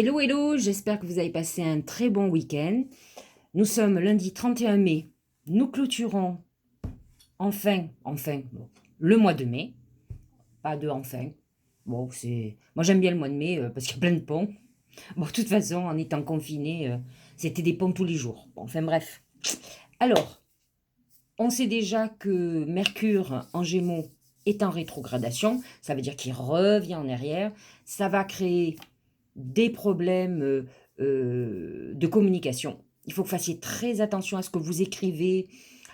Hello, hello, j'espère que vous avez passé un très bon week-end. Nous sommes lundi 31 mai. Nous clôturons bon, le mois de mai. Pas de enfin. Bon, moi j'aime bien le mois de mai parce qu'il y a plein de ponts. Bon, de toute façon, en étant confiné, c'était des ponts tous les jours. Bon, enfin bref. Alors, on sait déjà que Mercure en Gémeaux est en rétrogradation. Ça veut dire qu'il revient en arrière. Ça va créer des problèmes de communication. Il faut que vous fassiez très attention à ce que vous écrivez,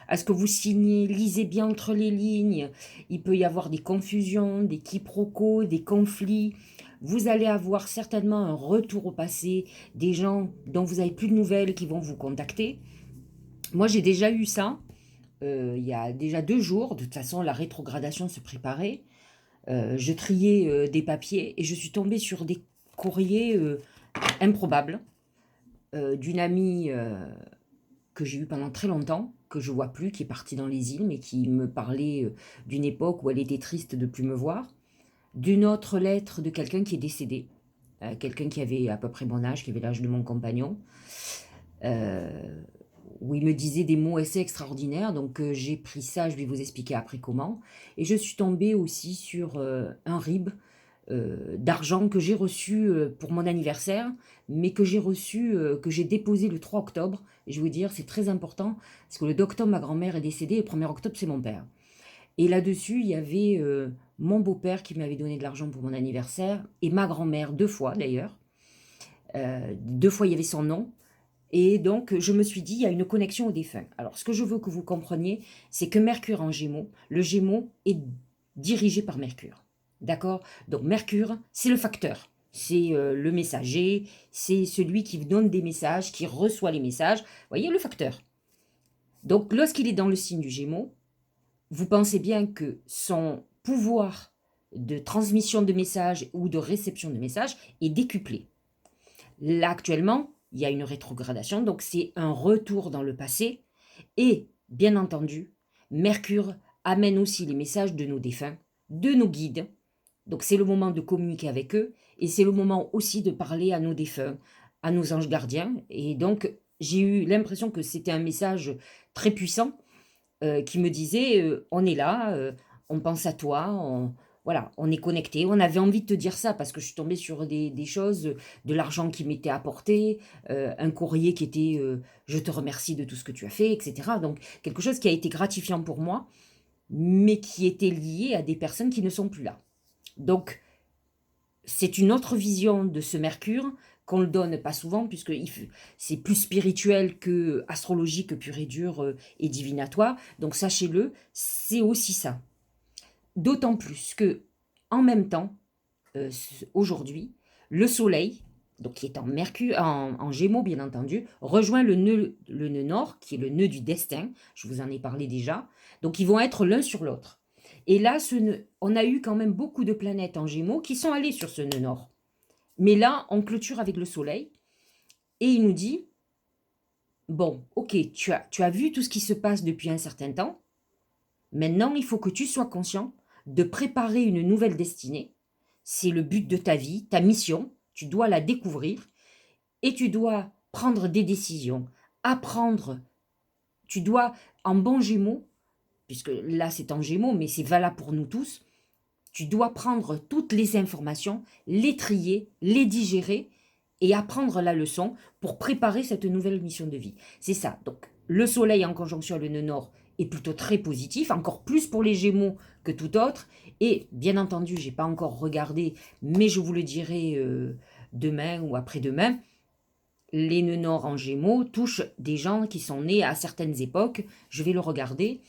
à ce que vous signez, lisez bien entre les lignes. Il peut y avoir des confusions, des quiproquos, des conflits. Vous allez avoir certainement un retour au passé, des gens dont vous n'avez plus de nouvelles qui vont vous contacter. Moi, j'ai déjà eu ça il y a déjà 2 jours. De toute façon, la rétrogradation se préparait. Je triais des papiers et je suis tombée sur des courriers improbables d'une amie que j'ai eue pendant très longtemps, que je vois plus, qui est partie dans les îles, mais qui me parlait d'une époque où elle était triste de plus me voir, d'une autre lettre de quelqu'un qui est décédé, quelqu'un qui avait à peu près mon âge, qui avait l'âge de mon compagnon, euh, où il me disait des mots assez extraordinaires, donc j'ai pris ça, je vais vous expliquer après comment, et je suis tombée aussi sur un RIB d'argent que j'ai reçu pour mon anniversaire, mais que j'ai reçu, que j'ai déposé le 3 octobre. Et je vais vous dire, c'est très important, parce que le 2 octobre, ma grand-mère est décédée, et le 1er octobre, c'est mon père. Et là-dessus, il y avait mon beau-père qui m'avait donné de l'argent pour mon anniversaire, et ma grand-mère, 2 fois d'ailleurs. 2 fois, il y avait son nom. Et donc, je me suis dit, il y a une connexion au défunt. Alors, ce que je veux que vous compreniez, c'est que Mercure en Gémeaux, le Gémeaux est dirigé par Mercure. D'accord? Donc, Mercure, c'est le facteur. C'est le messager, c'est celui qui donne des messages, qui reçoit les messages. Vous voyez, le facteur. Donc, lorsqu'il est dans le signe du Gémeaux, vous pensez bien que son pouvoir de transmission de messages ou de réception de messages est décuplé. Là, actuellement, il y a une rétrogradation, donc c'est un retour dans le passé. Et, bien entendu, Mercure amène aussi les messages de nos défunts, de nos guides. Donc c'est le moment de communiquer avec eux, et c'est le moment aussi de parler à nos défunts, à nos anges gardiens. Et donc, j'ai eu l'impression que c'était un message très puissant qui me disait on est là, on pense à toi, voilà, on est connecté. On avait envie de te dire ça parce que je suis tombée sur des choses, de l'argent qui m'était apporté, un courrier qui était je te remercie de tout ce que tu as fait, etc. Donc quelque chose qui a été gratifiant pour moi, mais qui était lié à des personnes qui ne sont plus là. Donc c'est une autre vision de ce Mercure qu'on le donne pas souvent puisque c'est plus spirituel que astrologique pur et dur et divinatoire. Donc sachez-le, c'est aussi ça. D'autant plus que en même temps, aujourd'hui, le Soleil, donc qui est en Mercure, en Gémeaux bien entendu, rejoint le nœud nord, qui est le nœud du destin. Je vous en ai parlé déjà. Donc ils vont être l'un sur l'autre. Et là, on a eu quand même beaucoup de planètes en Gémeaux qui sont allées sur ce nœud nord. Mais là, on clôture avec le Soleil et il nous dit, bon, ok, tu as vu tout ce qui se passe depuis un certain temps. Maintenant, il faut que tu sois conscient de préparer une nouvelle destinée. C'est le but de ta vie, ta mission. Tu dois la découvrir et tu dois prendre des décisions, apprendre. Tu dois, en bon Gémeaux, puisque là c'est en Gémeaux, mais c'est valable pour nous tous, tu dois prendre toutes les informations, les trier, les digérer et apprendre la leçon pour préparer cette nouvelle mission de vie. C'est ça. Donc, le Soleil en conjonction avec le nœud nord est plutôt très positif, encore plus pour les Gémeaux que tout autre. Et bien entendu, je n'ai pas encore regardé, mais je vous le dirai demain ou après-demain. Les nœuds nord en Gémeaux touchent des gens qui sont nés à certaines époques. Je vais le regarder.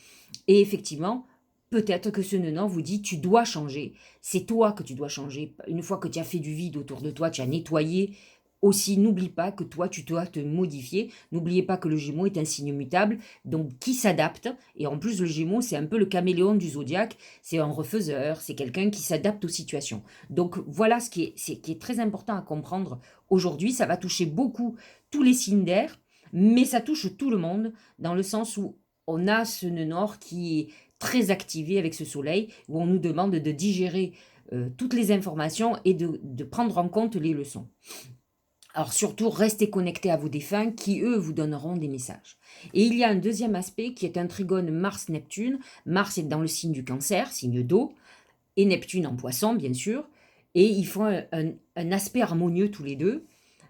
Et effectivement, peut-être que ce nœud vous dit tu dois changer. C'est toi que tu dois changer. Une fois que tu as fait du vide autour de toi, tu as nettoyé. Aussi, n'oublie pas que toi, tu dois te modifier. N'oubliez pas que le Gémeaux est un signe mutable, donc qui s'adapte. Et en plus, le Gémeaux, c'est un peu le caméléon du zodiaque. C'est un refaiseur, c'est quelqu'un qui s'adapte aux situations. Donc voilà ce qui est très important à comprendre aujourd'hui. Ça va toucher beaucoup tous les signes d'air, mais ça touche tout le monde dans le sens où on a ce nœud nord qui est très activé avec ce soleil, où on nous demande de digérer toutes les informations et de prendre en compte les leçons. Alors surtout, restez connectés à vos défunts qui, eux, vous donneront des messages. Et il y a un deuxième aspect qui est un trigone Mars-Neptune. Mars est dans le signe du Cancer, signe d'eau, et Neptune en Poisson, bien sûr. Et ils font un aspect harmonieux tous les deux.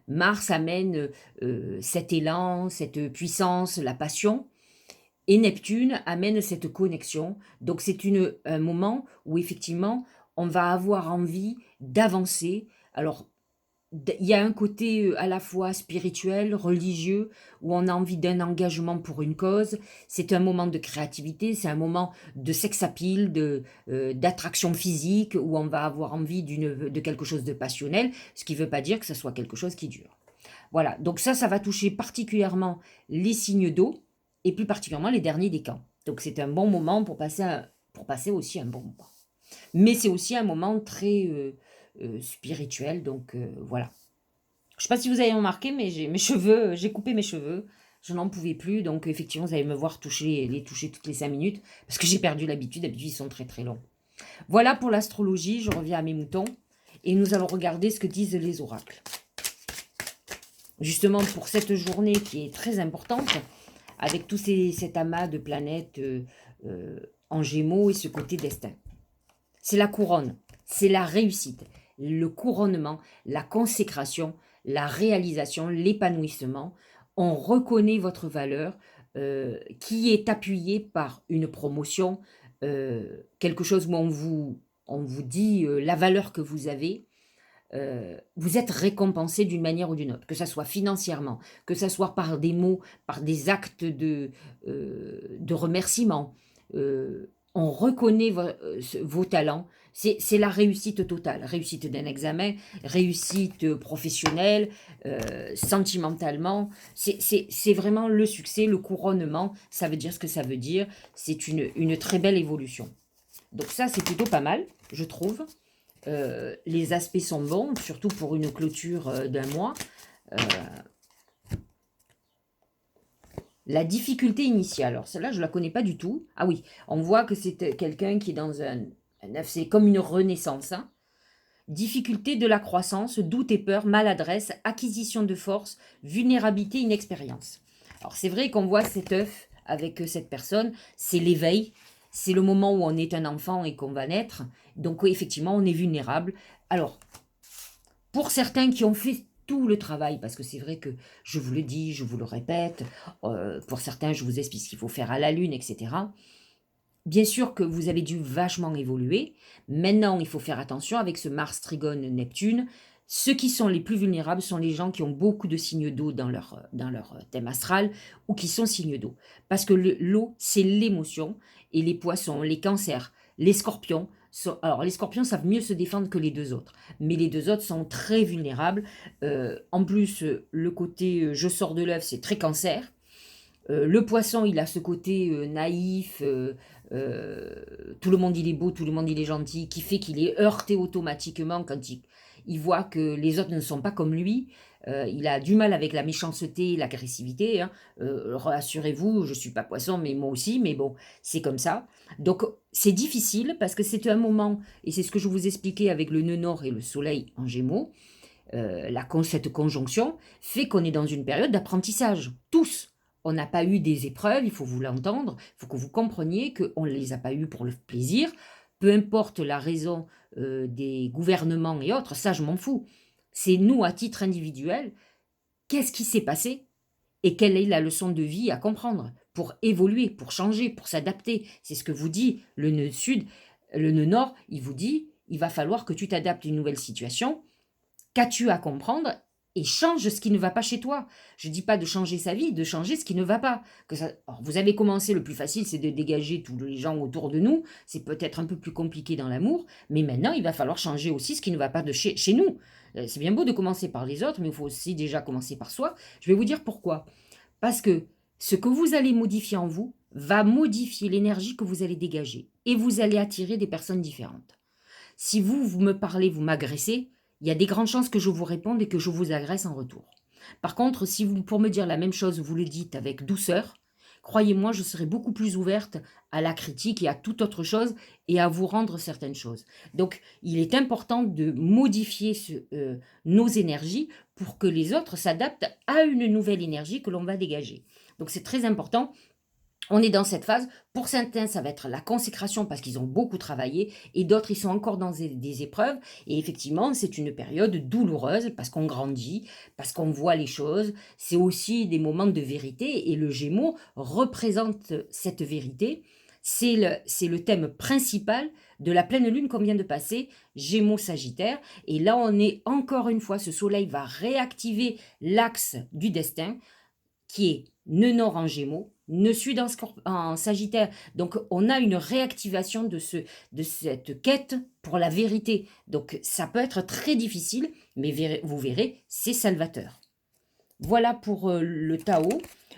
Mars amène cet élan, cette puissance, la passion. Et Neptune amène cette connexion. Donc c'est un moment où effectivement, on va avoir envie d'avancer. Alors, il y a un côté à la fois spirituel, religieux, où on a envie d'un engagement pour une cause. C'est un moment de créativité, c'est un moment de sex appeal, d'attraction physique, où on va avoir envie de quelque chose de passionnel, ce qui ne veut pas dire que ce soit quelque chose qui dure. Voilà, donc ça va toucher particulièrement les signes d'eau, et plus particulièrement les derniers décans. Donc c'est un bon moment pour passer aussi un bon moment. Mais c'est aussi un moment très spirituel, donc voilà. Je ne sais pas si vous avez remarqué, mais j'ai coupé mes cheveux, je n'en pouvais plus, donc effectivement, vous allez me voir les toucher toutes les 5 minutes, parce que j'ai perdu l'habitude, d'habitude ils sont très très longs. Voilà pour l'astrologie, je reviens à mes moutons, et nous allons regarder ce que disent les oracles. Justement, pour cette journée qui est très importante, avec tout cet amas de planètes en Gémeaux et ce côté destin. C'est la couronne, c'est la réussite, le couronnement, la consécration, la réalisation, l'épanouissement. On reconnaît votre valeur qui est appuyée par une promotion, quelque chose où on vous dit la valeur que vous avez. Vous êtes récompensé d'une manière ou d'une autre, que ça soit financièrement, que ça soit par des mots, par des actes de remerciement. On reconnaît vos talents. C'est la réussite totale. Réussite d'un examen, réussite professionnelle, sentimentalement. C'est vraiment le succès, le couronnement. Ça veut dire ce que ça veut dire. C'est une très belle évolution. Donc ça, c'est plutôt pas mal, je trouve. Les aspects sont bons, surtout pour une clôture d'un mois. La difficulté initiale, alors celle-là, je ne la connais pas du tout. Ah oui, on voit que c'est quelqu'un qui est dans c'est comme une renaissance. Hein. Difficulté de la croissance, doute et peur, maladresse, acquisition de force, vulnérabilité, inexpérience. Alors c'est vrai qu'on voit cet œuf avec cette personne, c'est l'éveil, c'est le moment où on est un enfant et qu'on va naître. Donc oui, effectivement, on est vulnérable. Alors, pour certains qui ont fait tout le travail, parce que c'est vrai que je vous le dis, je vous le répète, pour certains, je vous explique ce qu'il faut faire à la Lune, etc. Bien sûr que vous avez dû vachement évoluer. Maintenant, il faut faire attention avec ce Mars Trigone Neptune. Ceux qui sont les plus vulnérables sont les gens qui ont beaucoup de signes d'eau dans leur thème astral ou qui sont signes d'eau. Parce que l'eau, c'est l'émotion. Et les poissons, les cancers, les scorpions, alors les scorpions savent mieux se défendre que les deux autres. Mais les deux autres sont très vulnérables. En plus, le côté je sors de l'œuf, c'est très cancer. Le poisson, il a ce côté naïf, tout le monde il est beau, tout le monde il est gentil, qui fait qu'il est heurté automatiquement quand il voit que les autres ne sont pas comme lui. Il a du mal avec la méchanceté et l'agressivité. Hein. Rassurez-vous, je ne suis pas poisson, mais moi aussi, mais bon, c'est comme ça. Donc c'est difficile parce que c'est un moment, et c'est ce que je vous expliquais avec le nœud nord et le soleil en Gémeaux, cette conjonction fait qu'on est dans une période d'apprentissage, tous. On n'a pas eu des épreuves, il faut vous l'entendre, il faut que vous compreniez qu'on ne les a pas eues pour le plaisir, peu importe la raison des gouvernements et autres, ça je m'en fous. C'est nous, à titre individuel, qu'est-ce qui s'est passé et quelle est la leçon de vie à comprendre pour évoluer, pour changer, pour s'adapter. C'est ce que vous dit le nœud sud, le nœud nord, il vous dit, il va falloir que tu t'adaptes à une nouvelle situation. Qu'as-tu à comprendre et change ce qui ne va pas chez toi. Je ne dis pas de changer sa vie, de changer ce qui ne va pas. Alors, vous avez commencé, le plus facile, c'est de dégager tous les gens autour de nous. C'est peut-être un peu plus compliqué dans l'amour, mais maintenant, il va falloir changer aussi ce qui ne va pas de chez nous. C'est bien beau de commencer par les autres, mais il faut aussi déjà commencer par soi. Je vais vous dire pourquoi. Parce que ce que vous allez modifier en vous va modifier l'énergie que vous allez dégager. Et vous allez attirer des personnes différentes. Si vous me parlez, vous m'agressez, il y a des grandes chances que je vous réponde et que je vous agresse en retour. Par contre, si vous, pour me dire la même chose, vous le dites avec douceur, croyez-moi, je serai beaucoup plus ouverte à la critique et à toute autre chose et à vous rendre certaines choses. Donc, il est important de modifier nos énergies pour que les autres s'adaptent à une nouvelle énergie que l'on va dégager. Donc, c'est très important. On est dans cette phase. Pour certains, ça va être la consécration parce qu'ils ont beaucoup travaillé et d'autres, ils sont encore dans des épreuves. Et effectivement, c'est une période douloureuse parce qu'on grandit, parce qu'on voit les choses. C'est aussi des moments de vérité et le Gémeaux représente cette vérité. C'est le thème principal de la pleine lune qu'on vient de passer, Gémeaux-Sagittaire. Et là, on est encore une fois, ce soleil va réactiver l'axe du destin qui est nœud nord en Gémeaux, nœud sud en Sagittaire. Donc, on a une réactivation de cette quête pour la vérité. Donc, ça peut être très difficile, mais vous verrez, c'est salvateur. Voilà pour le Tao.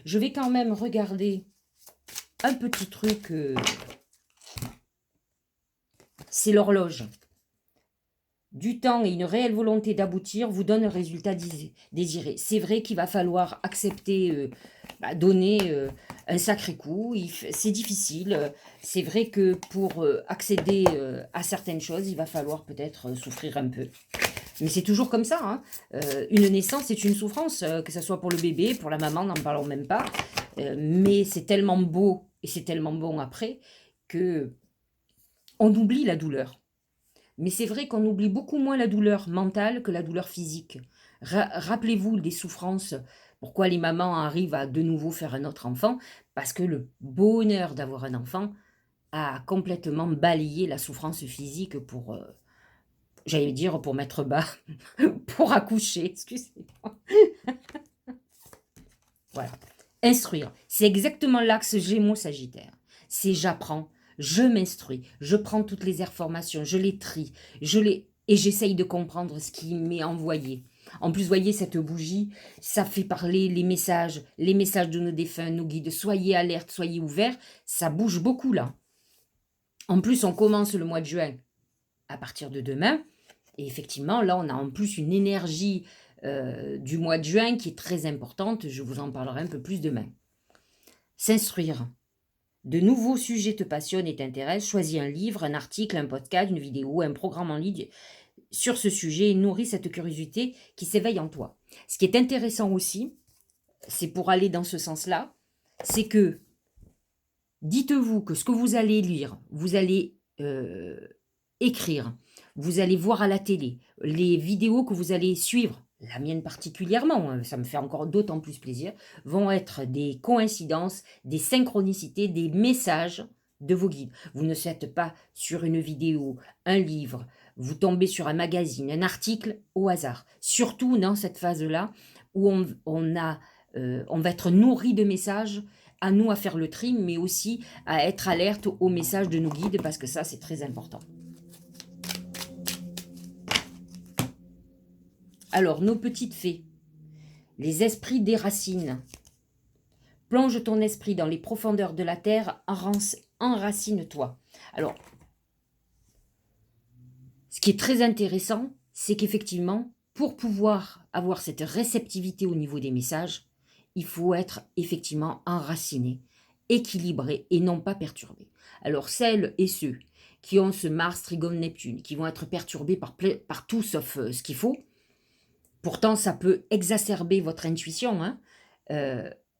Je vais quand même regarder un petit truc. C'est l'horloge. Du temps et une réelle volonté d'aboutir vous donne le résultat désiré. C'est vrai qu'il va falloir accepter, donner un sacré coup. C'est difficile. C'est vrai que pour accéder à certaines choses, il va falloir peut-être souffrir un peu. Mais c'est toujours comme ça. Hein. Une naissance, c'est une souffrance, que ce soit pour le bébé, pour la maman, n'en parlons même pas. Mais c'est tellement beau et c'est tellement bon après que on oublie la douleur. Mais c'est vrai qu'on oublie beaucoup moins la douleur mentale que la douleur physique. Rappelez-vous des souffrances. Pourquoi les mamans arrivent à de nouveau faire un autre enfant? Parce que le bonheur d'avoir un enfant a complètement balayé la souffrance physique pour, j'allais dire, pour mettre bas, pour accoucher, excusez-moi. Voilà. Instruire. C'est exactement l'axe Gémeaux-Sagittaire. C'est j'apprends, je m'instruis, je prends toutes les informations, je les trie, et j'essaye de comprendre ce qui m'est envoyé. En plus, voyez, cette bougie, ça fait parler les messages de nos défunts, nos guides. Soyez alertes, soyez ouverts, ça bouge beaucoup là. En plus, on commence le mois de juin à partir de demain. Et effectivement, là, on a en plus une énergie du mois de juin qui est très importante. Je vous en parlerai un peu plus demain. S'instruire. De nouveaux sujets te passionnent et t'intéressent. Choisis un livre, un article, un podcast, une vidéo, un programme en ligne sur ce sujet et nourris cette curiosité qui s'éveille en toi. Ce qui est intéressant aussi, c'est pour aller dans ce sens-là, c'est que dites-vous que ce que vous allez lire, vous allez écrire, vous allez voir à la télé, les vidéos que vous allez suivre, la mienne particulièrement, hein, ça me fait encore d'autant plus plaisir, vont être des coïncidences, des synchronicités, des messages de vos guides. Vous ne êtes pas sur une vidéo, un livre, vous tombez sur un magazine, un article au hasard. Surtout dans cette phase-là où on va être nourri de messages, à nous à faire le tri, mais aussi à être alerte aux messages de nos guides, parce que ça, c'est très important. Alors, nos petites fées, les esprits déracinent. Plonge ton esprit dans les profondeurs de la terre, enracine-toi. Alors, ce qui est très intéressant, c'est qu'effectivement, pour pouvoir avoir cette réceptivité au niveau des messages, il faut être effectivement enraciné, équilibré et non pas perturbé. Alors, celles et ceux qui ont ce Mars, Trigone, Neptune, qui vont être perturbés par tout sauf ce qu'il faut, pourtant, ça peut exacerber votre intuition. Hein.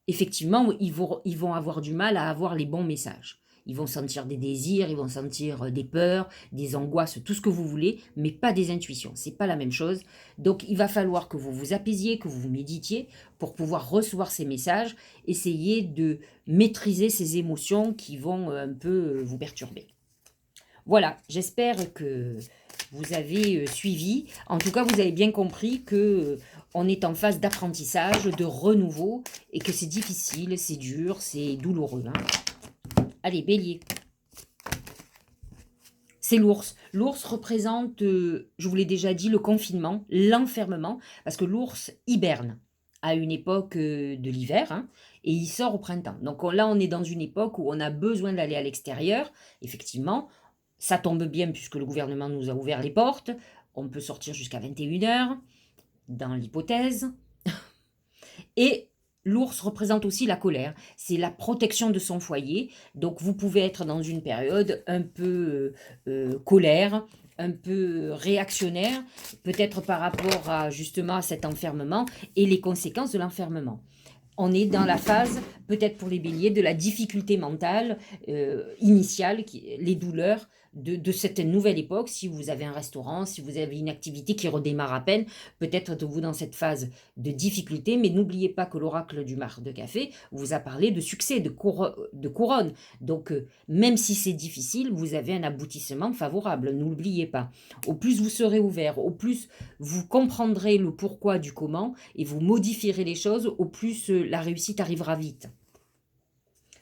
Effectivement, ils vont avoir du mal à avoir les bons messages. Ils vont sentir des désirs, ils vont sentir des peurs, des angoisses, tout ce que vous voulez, mais pas des intuitions. C'est pas la même chose. Donc, il va falloir que vous vous apaisiez, que vous méditiez pour pouvoir recevoir ces messages. Essayez de maîtriser ces émotions qui vont un peu vous perturber. Voilà, j'espère que vous avez suivi. En tout cas, vous avez bien compris que on est en phase d'apprentissage, de renouveau, et que c'est difficile, c'est dur, c'est douloureux. Hein. Allez, Bélier. C'est l'ours. L'ours représente, je vous l'ai déjà dit, le confinement, l'enfermement, parce que l'ours hiberne à une époque de l'hiver, hein, et il sort au printemps. Donc là, on est dans une époque où on a besoin d'aller à l'extérieur, effectivement. Ça tombe bien puisque le gouvernement nous a ouvert les portes. On peut sortir jusqu'à 21 h, dans l'hypothèse. Et l'ours représente aussi la colère. C'est la protection de son foyer. Donc, vous pouvez être dans une période un peu colère, un peu réactionnaire, peut-être par rapport à justement à cet enfermement et les conséquences de l'enfermement. On est dans la phase, peut-être pour les béliers, de la difficulté mentale initiale, les douleurs de cette nouvelle époque. Si vous avez un restaurant, si vous avez une activité qui redémarre à peine, peut-être êtes-vous dans cette phase de difficulté, mais n'oubliez pas que l'oracle du mar de café vous a parlé de succès, de couronne. Donc, même si c'est difficile, vous avez un aboutissement favorable, n'oubliez pas. Au plus vous serez ouvert, au plus vous comprendrez le pourquoi du comment, et vous modifierez les choses, au plus la réussite arrivera vite.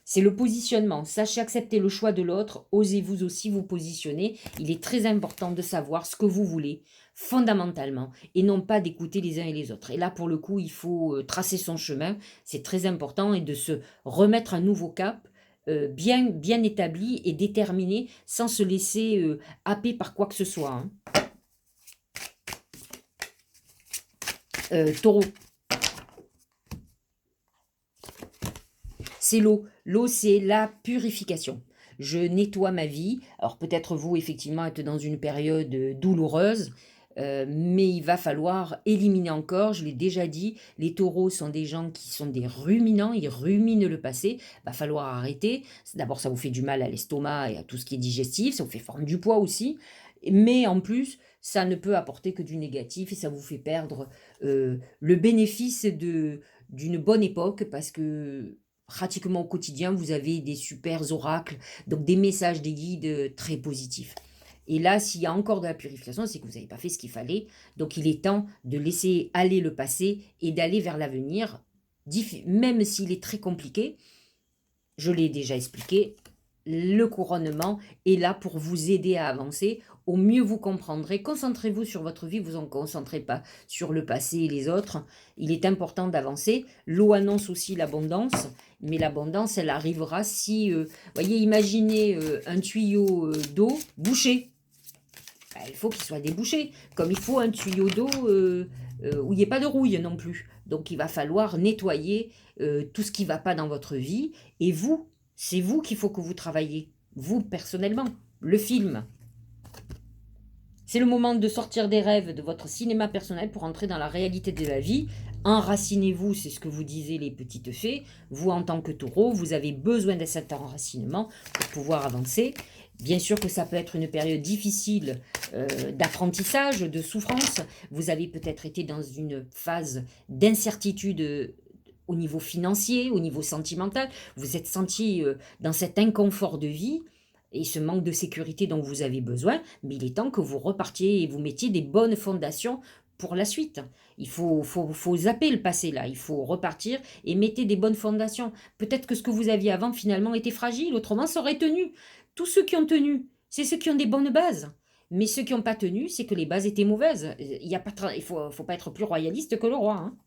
C'est le positionnement. Sachez accepter le choix de l'autre. Osez-vous aussi vous positionner. Il est très important de savoir ce que vous voulez, fondamentalement, et non pas d'écouter les uns et les autres. Et là, pour le coup, il faut tracer son chemin. C'est très important, et de se remettre un nouveau cap, bien établi et déterminé, sans se laisser happer par quoi que ce soit. Hein. Taureau. C'est l'eau. L'eau, c'est la purification. Je nettoie ma vie. Alors peut-être vous, effectivement, êtes dans une période douloureuse, mais il va falloir éliminer encore, je l'ai déjà dit, les taureaux sont des gens qui sont des ruminants, ils ruminent le passé, il va falloir arrêter. D'abord, ça vous fait du mal à l'estomac et à tout ce qui est digestif, ça vous fait prendre du poids aussi, mais en plus, ça ne peut apporter que du négatif et ça vous fait perdre le bénéfice d'une bonne époque, parce que pratiquement au quotidien, vous avez des super oracles, donc des messages, des guides très positifs. Et là, s'il y a encore de la purification, c'est que vous n'avez pas fait ce qu'il fallait. Donc, il est temps de laisser aller le passé et d'aller vers l'avenir, même s'il est très compliqué. Je l'ai déjà expliqué, le couronnement est là pour vous aider à avancer. Au mieux vous comprendrez, concentrez-vous sur votre vie, vous en concentrez pas sur le passé et les autres. Il est important d'avancer. L'eau annonce aussi l'abondance, mais l'abondance, elle arrivera si, voyez, imaginez un tuyau d'eau bouché. Il faut qu'il soit débouché, comme il faut un tuyau d'eau où il n'y ait pas de rouille non plus. Donc il va falloir nettoyer tout ce qui ne va pas dans votre vie. Et vous, c'est vous qu'il faut que vous travaillez, vous personnellement, le film. C'est le moment de sortir des rêves de votre cinéma personnel pour entrer dans la réalité de la vie. Enracinez-vous, c'est ce que vous disiez les petites fées. Vous, en tant que taureau, vous avez besoin de cet enracinement pour pouvoir avancer. Bien sûr que ça peut être une période difficile d'apprentissage, de souffrance. Vous avez peut-être été dans une phase d'incertitude au niveau financier, au niveau sentimental. Vous êtes senti dans cet inconfort de vie et ce manque de sécurité dont vous avez besoin, mais il est temps que vous repartiez et vous mettiez des bonnes fondations pour la suite. Il faut zapper le passé là, il faut repartir et mettez des bonnes fondations. Peut-être que ce que vous aviez avant finalement était fragile, autrement ça aurait tenu. Tous ceux qui ont tenu, c'est ceux qui ont des bonnes bases. Mais ceux qui n'ont pas tenu, c'est que les bases étaient mauvaises. Il ne faut pas être plus royaliste que le roi. Hein.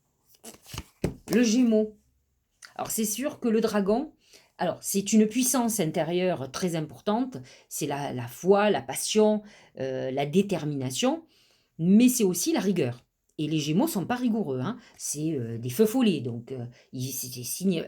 Le Gémeaux. Alors c'est sûr que le dragon, alors c'est une puissance intérieure très importante, c'est la foi, la passion, la détermination, mais c'est aussi la rigueur. Et les Gémeaux sont pas rigoureux, hein. C'est des feux follets, donc c'est des signes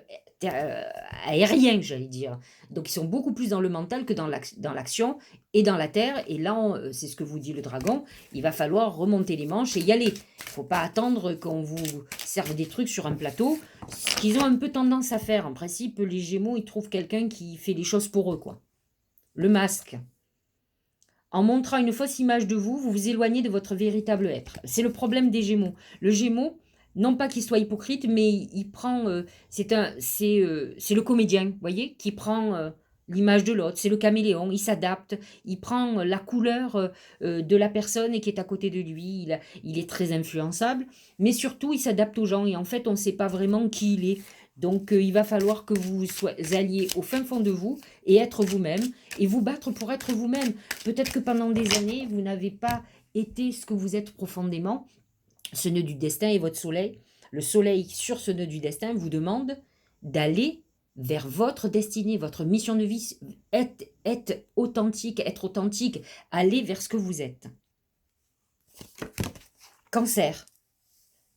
aériens, j'allais dire. Donc ils sont beaucoup plus dans le mental que dans l'action et dans la terre. Et là, c'est ce que vous dit le dragon, il va falloir remonter les manches et y aller. Il ne faut pas attendre qu'on vous serve des trucs sur un plateau, ce qu'ils ont un peu tendance à faire. En principe, les Gémeaux, ils trouvent quelqu'un qui fait les choses pour eux, quoi. Le masque. En montrant une fausse image de vous, vous vous éloignez de votre véritable être. C'est le problème des Gémeaux. Le Gémeaux, non pas qu'il soit hypocrite, mais il prend... c'est le comédien, vous voyez, qui prend l'image de l'autre. C'est le caméléon, il s'adapte, il prend la couleur de la personne et qui est à côté de lui. Il est très influençable, mais surtout, il s'adapte aux gens. Et en fait, on ne sait pas vraiment qui il est. Donc, il va falloir que vous alliez au fin fond de vous et être vous-même et vous battre pour être vous-même. Peut-être que pendant des années, vous n'avez pas été ce que vous êtes profondément. Ce nœud du destin est votre soleil. Le soleil sur ce nœud du destin vous demande d'aller vers votre destinée, votre mission de vie. Être authentique, aller vers ce que vous êtes. Cancer.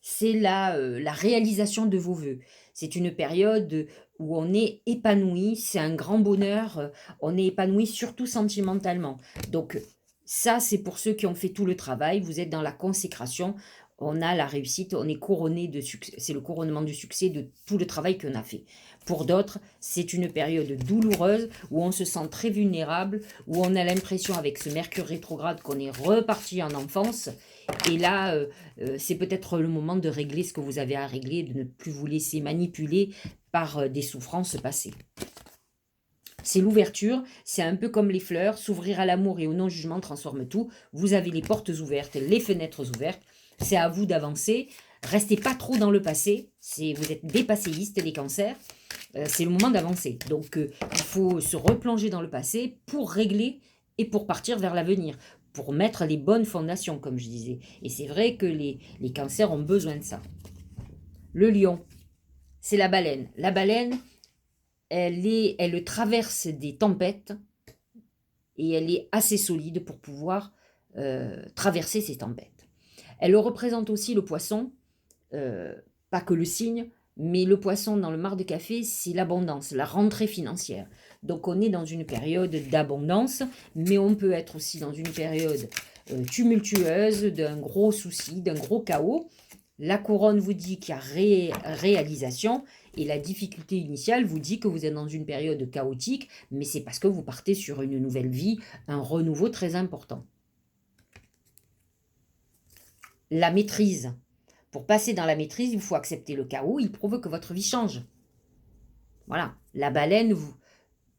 c'est la réalisation de vos vœux. C'est une période où on est épanoui, c'est un grand bonheur, on est épanoui surtout sentimentalement. Donc ça, c'est pour ceux qui ont fait tout le travail, vous êtes dans la consécration, on a la réussite, on est couronné de succès, c'est le couronnement du succès de tout le travail qu'on a fait. Pour d'autres, c'est une période douloureuse où on se sent très vulnérable, où on a l'impression avec ce Mercure rétrograde qu'on est reparti en enfance. Et là, c'est peut-être le moment de régler ce que vous avez à régler, de ne plus vous laisser manipuler par des souffrances passées. C'est l'ouverture, c'est un peu comme les fleurs, s'ouvrir à l'amour et au non-jugement transforme tout. Vous avez les portes ouvertes, les fenêtres ouvertes, c'est à vous d'avancer. Restez pas trop dans le passé, vous êtes des passéistes, les cancers, c'est le moment d'avancer. Donc il faut se replonger dans le passé pour régler et pour partir vers l'avenir, pour mettre les bonnes fondations, comme je disais. Et c'est vrai que les cancers ont besoin de ça. Le lion, c'est la baleine. La baleine, elle traverse des tempêtes et elle est assez solide pour pouvoir traverser ces tempêtes. Elle représente aussi le poisson, pas que le cygne, mais le poisson dans le mar de café, c'est l'abondance, la rentrée financière. Donc on est dans une période d'abondance, mais on peut être aussi dans une période tumultueuse, d'un gros souci, d'un gros chaos. La couronne vous dit qu'il y a réalisation et la difficulté initiale vous dit que vous êtes dans une période chaotique, mais c'est parce que vous partez sur une nouvelle vie, un renouveau très important. La maîtrise. Pour passer dans la maîtrise, il faut accepter le chaos, il prouve que votre vie change. Voilà, la baleine vous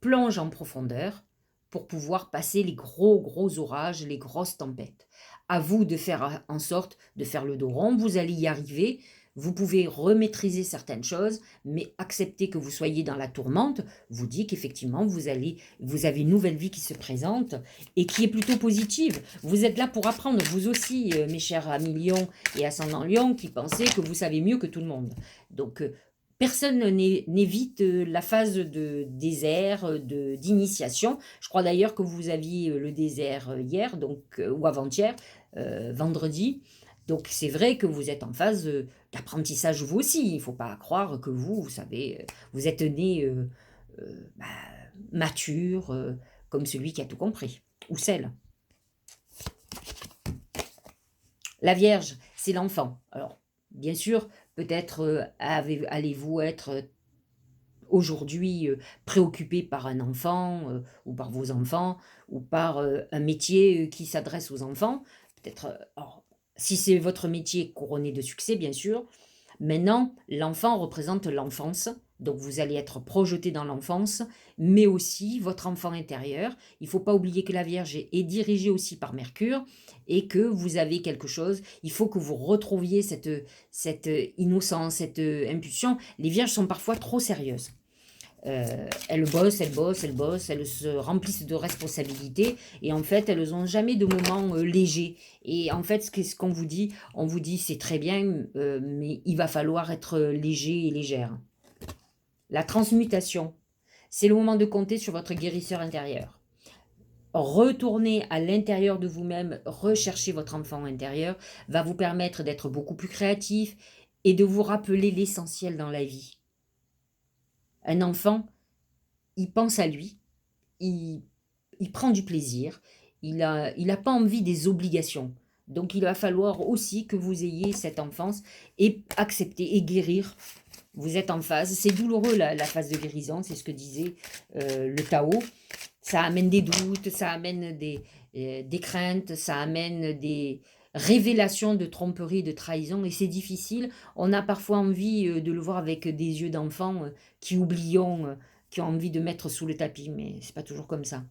plonge en profondeur pour pouvoir passer les gros orages, les grosses tempêtes. À vous de faire en sorte de faire le dos rond, vous allez y arriver, vous pouvez remaîtriser certaines choses, mais accepter que vous soyez dans la tourmente vous dit qu'effectivement vous avez une nouvelle vie qui se présente et qui est plutôt positive. Vous êtes là pour apprendre, vous aussi, mes chers amis lions et ascendants lions, qui pensez que vous savez mieux que tout le monde. Donc, personne n'évite la phase de désert, d'initiation. Je crois d'ailleurs que vous aviez le désert hier, donc, ou avant-hier, vendredi. Donc c'est vrai que vous êtes en phase d'apprentissage vous aussi. Il ne faut pas croire que vous savez, vous êtes né bah, mature, comme celui qui a tout compris, ou celle. La Vierge, c'est l'enfant. Alors, bien sûr, peut-être allez-vous être aujourd'hui préoccupé par un enfant ou par vos enfants ou par un métier qui s'adresse aux enfants. Peut-être, si c'est votre métier couronné de succès, bien sûr. Maintenant, l'enfant représente l'enfance, donc vous allez être projeté dans l'enfance, mais aussi votre enfant intérieur. Il ne faut pas oublier que la Vierge est dirigée aussi par Mercure et que vous avez quelque chose. Il faut que vous retrouviez cette innocence, cette impulsion. Les Vierges sont parfois trop sérieuses. Elles bossent, elles se remplissent de responsabilités et en fait, elles n'ont jamais de moments légers. Et en fait, ce qu'on vous dit, on vous dit c'est très bien, mais il va falloir être léger et légère. La transmutation, c'est le moment de compter sur votre guérisseur intérieur. Retourner à l'intérieur de vous-même, rechercher votre enfant intérieur, va vous permettre d'être beaucoup plus créatif et de vous rappeler l'essentiel dans la vie. Un enfant, il pense à lui, il prend du plaisir, il a pas envie des obligations. Donc il va falloir aussi que vous ayez cette enfance et accepter et guérir. Vous êtes en phase, c'est douloureux la phase de guérison, c'est ce que disait le Tao. Ça amène des doutes, ça amène des craintes, ça amène des révélations de tromperie, de trahison, et c'est difficile. On a parfois envie de le voir avec des yeux d'enfant qui oublions, qui ont envie de mettre sous le tapis, mais c'est pas toujours comme ça.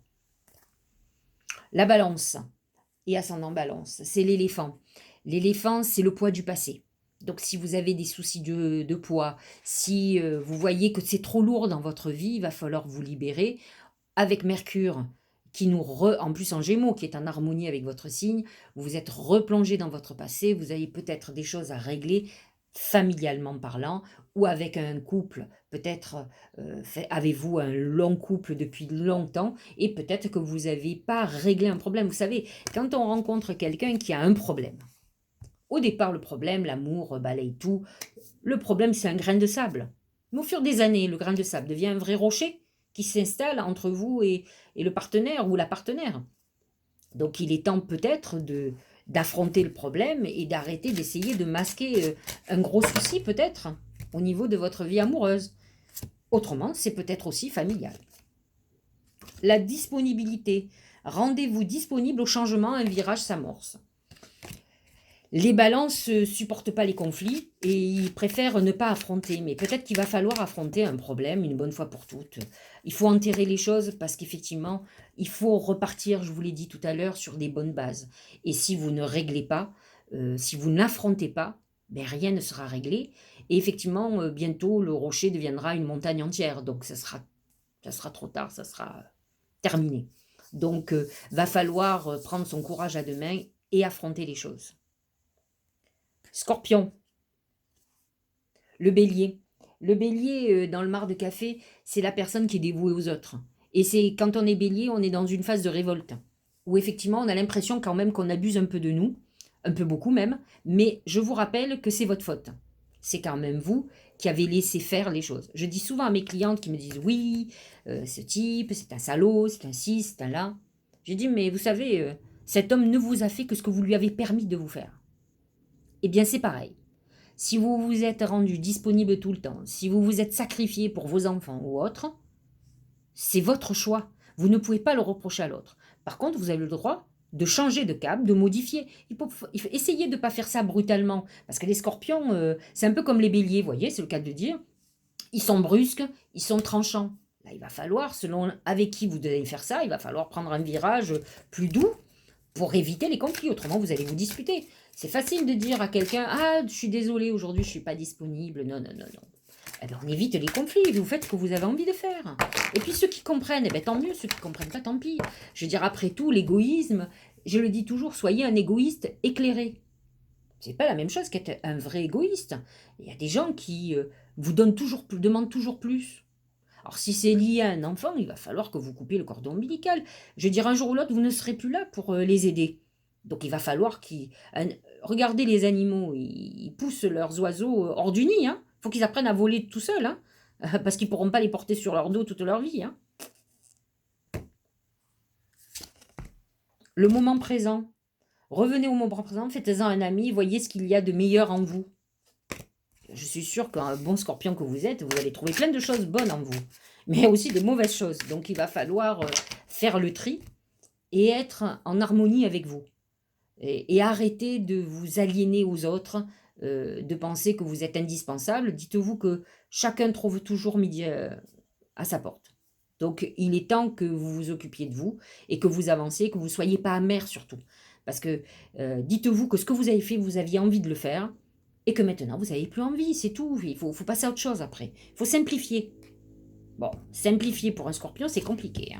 La balance et ascendant balance, c'est l'éléphant. L'éléphant, c'est le poids du passé. Donc si vous avez des soucis de poids, si vous voyez que c'est trop lourd dans votre vie, il va falloir vous libérer. Avec Mercure, qui en plus en Gémeaux, qui est en harmonie avec votre signe, vous êtes replongé dans votre passé, vous avez peut-être des choses à régler familialement parlant, ou avec un couple, peut-être avez-vous un long couple depuis longtemps, et peut-être que vous n'avez pas réglé un problème. Vous savez, quand on rencontre quelqu'un qui a un problème, Au départ, le problème, l'amour balaye tout. Le problème, c'est un grain de sable. Mais au fur des années, le grain de sable devient un vrai rocher qui s'installe entre vous et le partenaire ou la partenaire. Donc il est temps peut-être d'affronter le problème et d'arrêter d'essayer de masquer un gros souci peut-être au niveau de votre vie amoureuse. Autrement, c'est peut-être aussi familial. La disponibilité. Rendez-vous disponible au changement, un virage s'amorce. Les balances ne supportent pas les conflits et ils préfèrent ne pas affronter. Mais peut-être qu'il va falloir affronter un problème une bonne fois pour toutes. Il faut enterrer les choses parce qu'effectivement, il faut repartir, je vous l'ai dit tout à l'heure, sur des bonnes bases. Et si vous ne réglez pas, si vous n'affrontez pas, ben rien ne sera réglé. Et effectivement, bientôt, le rocher deviendra une montagne entière. Donc ça sera trop tard, ça sera terminé. Donc, va falloir prendre son courage à deux mains et affronter les choses. Scorpion, le bélier. Le bélier, dans le mar de café, c'est la personne qui est dévouée aux autres. Et c'est quand on est bélier, on est dans une phase de révolte, où effectivement, on a l'impression quand même qu'on abuse un peu de nous, un peu beaucoup même, mais je vous rappelle que c'est votre faute. C'est quand même vous qui avez laissé faire les choses. Je dis souvent à mes clientes qui me disent « Oui, ce type, c'est un salaud, c'est un ci, c'est un là. » Je dis « Mais vous savez, cet homme ne vous a fait que ce que vous lui avez permis de vous faire. » Eh bien, c'est pareil. Si vous vous êtes rendu disponible tout le temps, si vous vous êtes sacrifié pour vos enfants ou autres, c'est votre choix. Vous ne pouvez pas le reprocher à l'autre. Par contre, vous avez le droit de changer de cap, de modifier. Il faut essayer de ne pas faire ça brutalement. Parce que les scorpions, c'est un peu comme les béliers, vous voyez, c'est le cas de dire. Ils sont brusques, ils sont tranchants. Là, il va falloir, selon avec qui vous devez faire ça, il va falloir prendre un virage plus doux pour éviter les conflits. Autrement, vous allez vous disputer. C'est facile de dire à quelqu'un « Ah, je suis désolé, aujourd'hui, je ne suis pas disponible. » Non, non, non, non. Eh bien, on évite les conflits. Vous faites ce que vous avez envie de faire. Et puis, ceux qui comprennent, eh bien, tant mieux. Ceux qui ne comprennent pas, tant pis. Je veux dire, après tout, l'égoïsme, je le dis toujours, soyez un égoïste éclairé. C'est pas la même chose qu'être un vrai égoïste. Il y a des gens qui vous demandent toujours plus. Alors, si c'est lié à un enfant, il va falloir que vous coupiez le cordon ombilical. Je veux dire, un jour ou l'autre, vous ne serez plus là pour les aider. Donc, il va falloir qu'ils... Regardez les animaux, ils poussent leurs oiseaux hors du nid. Il faut qu'ils apprennent à voler tout seuls, parce qu'ils ne pourront pas les porter sur leur dos toute leur vie. Le moment présent. Revenez au moment présent, faites-en un ami, voyez ce qu'il y a de meilleur en vous. Je suis sûre qu'un bon scorpion que vous êtes, vous allez trouver plein de choses bonnes en vous, mais aussi des mauvaises choses. Donc, il va falloir faire le tri et être en harmonie avec vous. Et arrêter de vous aliéner aux autres, de penser que vous êtes indispensable. Dites-vous que chacun trouve toujours midi à sa porte. Donc, il est temps que vous vous occupiez de vous et que vous avanciez, que vous ne soyez pas amer surtout. Parce que dites-vous que ce que vous avez fait, vous aviez envie de le faire et que maintenant, vous n'avez plus envie, c'est tout. Il faut passer à autre chose après. Il faut simplifier. Bon, simplifier pour un scorpion, c'est compliqué.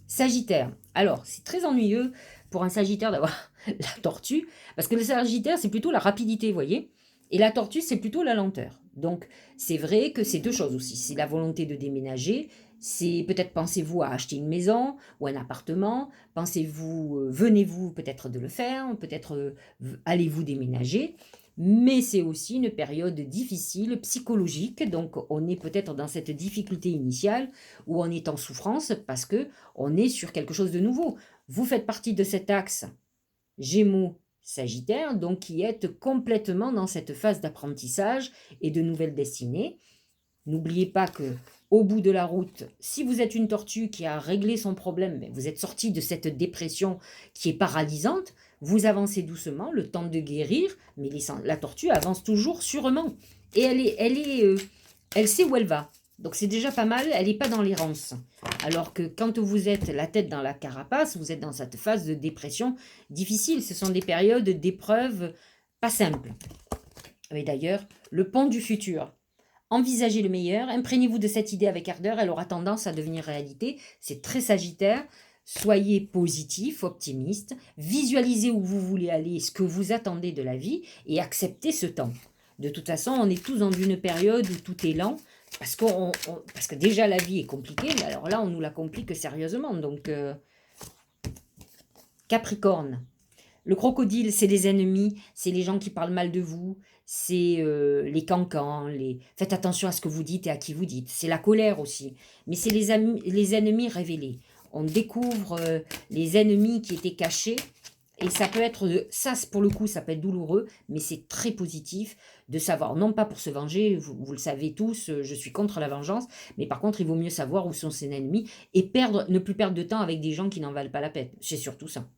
Sagittaire. Alors, c'est très ennuyeux pour un Sagittaire d'avoir la tortue, parce que le Sagittaire, c'est plutôt la rapidité, vous voyez, et la tortue, c'est plutôt la lenteur. Donc, c'est vrai que c'est deux choses aussi. C'est la volonté de déménager, c'est peut-être pensez-vous à acheter une maison ou un appartement, pensez-vous, venez-vous peut-être de le faire, peut-être allez-vous déménager, mais c'est aussi une période difficile, psychologique, donc on est peut-être dans cette difficulté initiale où on est en souffrance parce que on est sur quelque chose de nouveau. Vous faites partie de cet axe Gémeaux Sagittaire, donc qui êtes complètement dans cette phase d'apprentissage et de nouvelles destinées. N'oubliez pas que au bout de la route, si vous êtes une tortue qui a réglé son problème, mais vous êtes sorti de cette dépression qui est paralysante, vous avancez doucement, le temps de guérir, mais la tortue avance toujours sûrement. Et elle sait où elle va. Donc c'est déjà pas mal, elle n'est pas dans l'errance. Alors que quand vous êtes la tête dans la carapace, vous êtes dans cette phase de dépression difficile. Ce sont des périodes d'épreuves pas simples. Et d'ailleurs, le pont du futur. Envisagez le meilleur, imprégnez-vous de cette idée avec ardeur, elle aura tendance à devenir réalité. C'est très Sagittaire. Soyez positif, optimiste, visualisez où vous voulez aller, ce que vous attendez de la vie et acceptez ce temps. De toute façon, on est tous dans une période où tout est lent, parce que déjà la vie est compliquée, mais alors là, on nous la complique sérieusement. Donc, Capricorne. Le crocodile, c'est les ennemis, c'est les gens qui parlent mal de vous, c'est les cancans, faites attention à ce que vous dites et à qui vous dites. C'est la colère aussi, mais c'est les ennemis révélés. On découvre les ennemis qui étaient cachés, et ça peut être, ça pour le coup, ça peut être douloureux, mais c'est très positif de savoir, non pas pour se venger, vous le savez tous, je suis contre la vengeance, mais par contre, il vaut mieux savoir où sont ses ennemis et ne plus perdre de temps avec des gens qui n'en valent pas la peine. C'est surtout ça.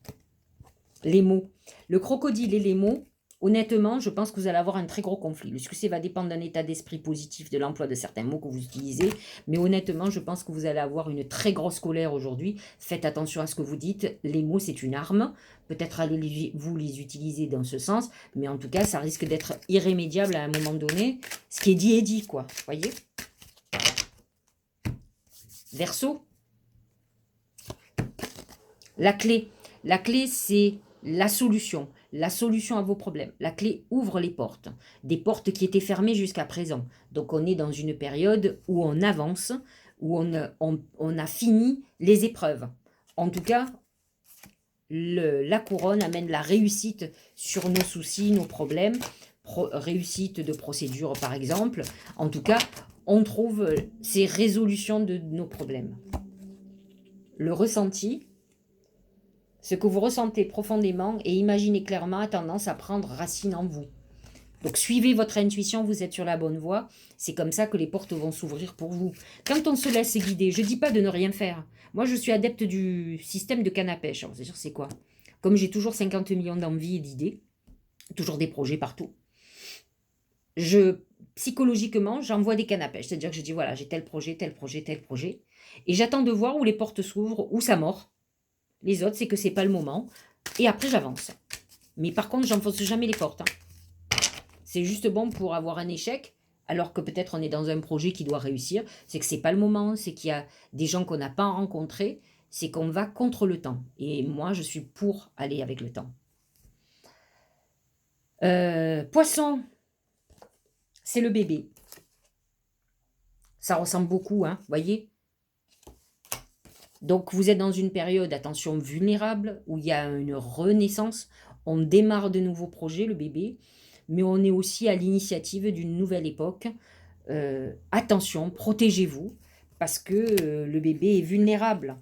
Les mots. Le crocodile et les mots, honnêtement, je pense que vous allez avoir un très gros conflit. Le succès va dépendre d'un état d'esprit positif, de l'emploi de certains mots que vous utilisez. Mais honnêtement, je pense que vous allez avoir une très grosse colère aujourd'hui. Faites attention à ce que vous dites. Les mots, c'est une arme. Peut-être allez-vous les utiliser dans ce sens. Mais en tout cas, ça risque d'être irrémédiable à un moment donné. Ce qui est dit, quoi. Voyez ? Verseau. La clé. La clé, c'est la solution à vos problèmes. La clé ouvre les portes, des portes qui étaient fermées jusqu'à présent. Donc on est dans une période où on avance, où on a fini les épreuves. En tout cas, la couronne amène la réussite sur nos soucis, nos problèmes, réussite de procédure par exemple. En tout cas, on trouve ces résolutions de nos problèmes. Le ressenti. Ce que vous ressentez profondément et imaginez clairement a tendance à prendre racine en vous. Donc suivez votre intuition, vous êtes sur la bonne voie. C'est comme ça que les portes vont s'ouvrir pour vous. Quand on se laisse guider, je ne dis pas de ne rien faire. Moi, je suis adepte du système de canne à pêche. Alors, c'est-à-dire, c'est quoi? Comme j'ai toujours 50 millions d'envies et d'idées, toujours des projets partout, psychologiquement, j'envoie des cannes à pêche. C'est-à-dire que je dis, voilà, j'ai tel projet, tel projet, tel projet. Et j'attends de voir où les portes s'ouvrent, où ça mord. Les autres, c'est que c'est pas le moment. Et après, j'avance. Mais par contre, j'enfonce jamais les portes. C'est juste bon pour avoir un échec, alors que peut-être on est dans un projet qui doit réussir. C'est que c'est pas le moment, c'est qu'il y a des gens qu'on n'a pas rencontrés. C'est qu'on va contre le temps. Et moi, je suis pour aller avec le temps. Poisson, c'est le bébé. Ça ressemble beaucoup, hein, voyez ? Donc, vous êtes dans une période, attention, vulnérable, où il y a une renaissance. On démarre de nouveaux projets, le bébé, mais on est aussi à l'initiative d'une nouvelle époque. Attention, protégez-vous, parce que le bébé est vulnérable.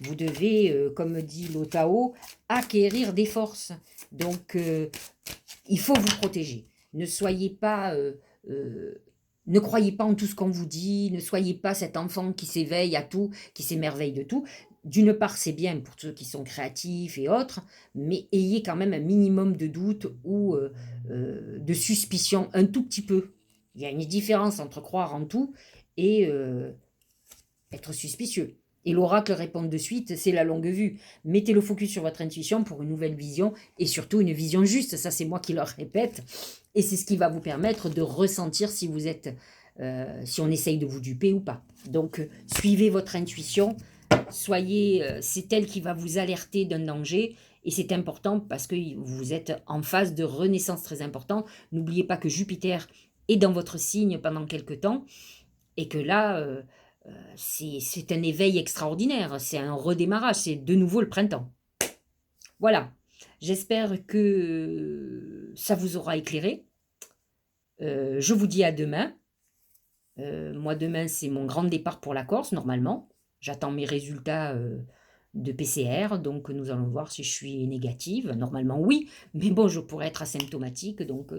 Vous devez, comme dit l'Otao, acquérir des forces. Donc, il faut vous protéger. Ne soyez pas... ne croyez pas en tout ce qu'on vous dit, ne soyez pas cet enfant qui s'éveille à tout, qui s'émerveille de tout. D'une part, c'est bien pour ceux qui sont créatifs et autres, mais ayez quand même un minimum de doute ou de suspicion, un tout petit peu. Il y a une différence entre croire en tout et être suspicieux. Et l'oracle répond de suite, c'est la longue vue. Mettez le focus sur votre intuition pour une nouvelle vision et surtout une vision juste. Ça, c'est moi qui le répète. Et c'est ce qui va vous permettre de ressentir si vous êtes, si on essaye de vous duper ou pas. Donc, suivez votre intuition. C'est elle qui va vous alerter d'un danger. Et c'est important parce que vous êtes en phase de renaissance très importante. N'oubliez pas que Jupiter est dans votre signe pendant quelque temps. Et que là... c'est un éveil extraordinaire, c'est un redémarrage, c'est de nouveau le printemps. Voilà, j'espère que ça vous aura éclairé. Je vous dis à demain. Moi, demain, c'est mon grand départ pour la Corse, normalement. J'attends mes résultats de PCR, donc nous allons voir si je suis négative. Normalement, oui, mais bon, je pourrais être asymptomatique, donc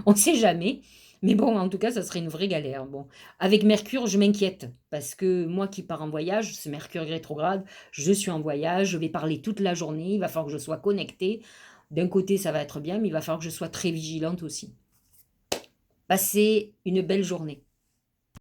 on ne sait jamais. Mais bon, en tout cas, ça serait une vraie galère. Bon, avec Mercure, je m'inquiète parce que moi qui pars en voyage, ce Mercure rétrograde, je suis en voyage, je vais parler toute la journée, il va falloir que je sois connectée. D'un côté, ça va être bien, mais il va falloir que je sois très vigilante aussi. Passez une belle journée.